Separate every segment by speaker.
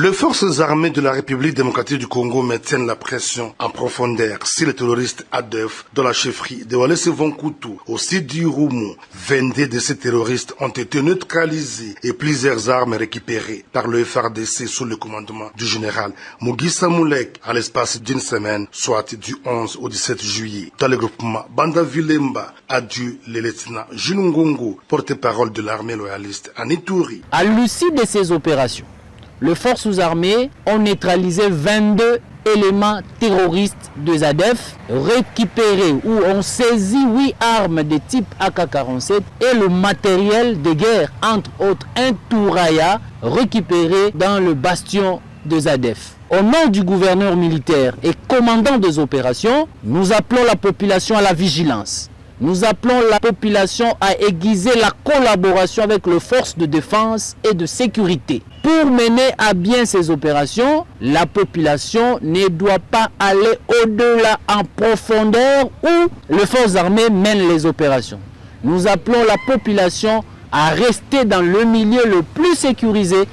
Speaker 1: Les forces armées de la République démocratique du Congo maintiennent la pression en profondeur sur les terroristes ADF dans la chefferie de Walese Vonkutu au site du Rumu. 22 de ces terroristes ont été neutralisés et plusieurs armes récupérées par le FARDC sous le commandement du général Mugisa Moulek à l'espace d'une semaine, soit du 11 au 17 juillet. Dans le groupement Banda Vilemba, a dû le lieutenant Jules Ngongo, porte-parole de l'armée loyaliste en Ituri.
Speaker 2: À l'issue de ces opérations, les forces armées ont neutralisé 22 éléments terroristes de ZADF, récupéré ou ont saisi 8 armes de type AK-47 et le matériel de guerre, entre autres un Touraya récupéré dans le bastion de ZADF. Au nom du gouverneur militaire et commandant des opérations, nous appelons la population à la vigilance. Nous appelons la population à aiguiser la collaboration avec les forces de défense et de sécurité. Pour mener à bien ces opérations, la population ne doit pas aller au-delà en profondeur où les forces armées mènent les opérations. Nous appelons la population à rester dans le milieu le plus sécurisé.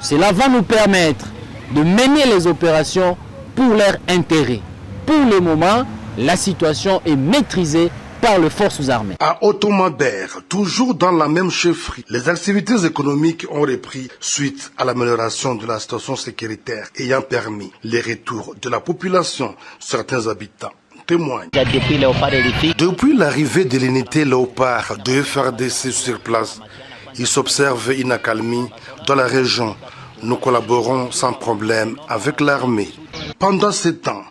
Speaker 2: Cela va nous permettre de mener les opérations pour leur intérêt. Pour le moment, la situation est maîtrisée par les forces armées.
Speaker 1: À Otomabert, toujours dans la même chefferie, les activités économiques ont repris suite à l'amélioration de la situation sécuritaire ayant permis les retours de la population. Certains habitants témoignent. Depuis l'arrivée de l'unité Léopard de FARDC sur place, il s'observe une accalmie dans la région. Nous collaborons sans problème avec l'armée. Pendant ce temps,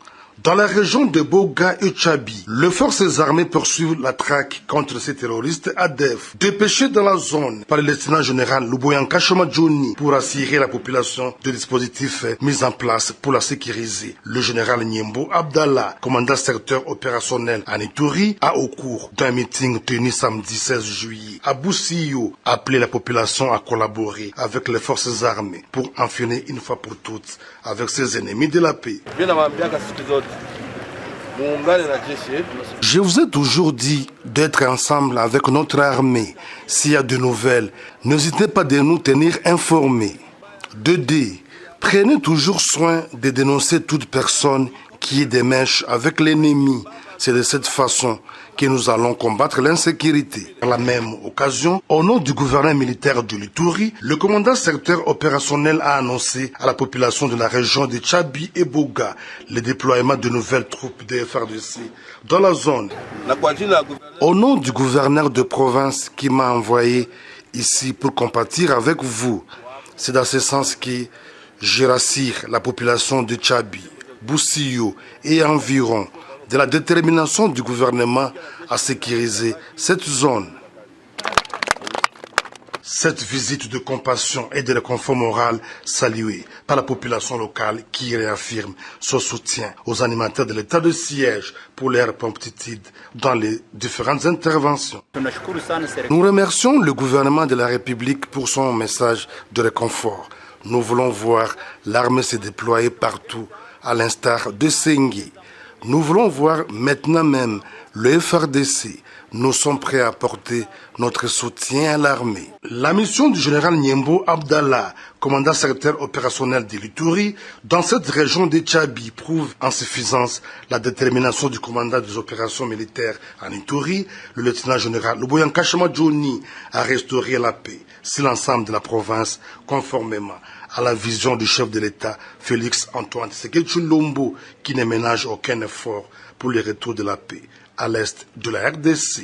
Speaker 1: dans la région de Boga et Tchabi, les forces armées poursuivent la traque contre ces terroristes ADF, dépêchés dans la zone par le lieutenant général Luboyanka Shomadjouni pour assurer la population de dispositifs mis en place pour la sécuriser. Le général Nyembo Abdallah, commandant secteur opérationnel en Ituri, a au cours d'un meeting tenu samedi 16 juillet à Boussio, appelé la population à collaborer avec les forces armées pour en finir une fois pour toutes avec ses ennemis de la paix. Je vous ai toujours dit d'être ensemble avec notre armée. S'il y a de nouvelles, n'hésitez pas de nous tenir informés. 2D. Prenez toujours soin de dénoncer toute personne qui est des mèches avec l'ennemi. C'est de cette façon que nous allons combattre l'insécurité. Par la même occasion, au nom du gouverneur militaire de l'Ituri, le commandant secteur opérationnel a annoncé à la population de la région de Tchabi et Boga le déploiement de nouvelles troupes de FARDC dans la zone. Au nom du gouverneur de province qui m'a envoyé ici pour compatir avec vous, c'est dans ce sens que je rassure la population de Tchabi, Boussio et environ de la détermination du gouvernement à sécuriser cette zone. Cette visite de compassion et de réconfort moral saluée par la population locale qui réaffirme son soutien aux animateurs de l'état de siège pour leur promptitude dans les différentes interventions. Nous remercions le gouvernement de la République pour son message de réconfort. Nous voulons voir l'armée se déployer partout, à l'instar de Sengi. Nous voulons voir maintenant même le FARDC. Nous sommes prêts à apporter notre soutien à l'armée. La mission du général Nyembo Abdallah, commandant secteur opérationnel de l'Ituri, dans cette région de Tchabi, prouve en suffisance la détermination du commandant des opérations militaires en Ituri, le lieutenant général Luboyanka Shomadjouni, à restaurer la paix sur l'ensemble de la province, conformément à la vision du chef de l'État, Félix Antoine Tshisekedi Tshilombo, qui ne ménage aucun effort pour le retour de la paix à l'est de la RDC.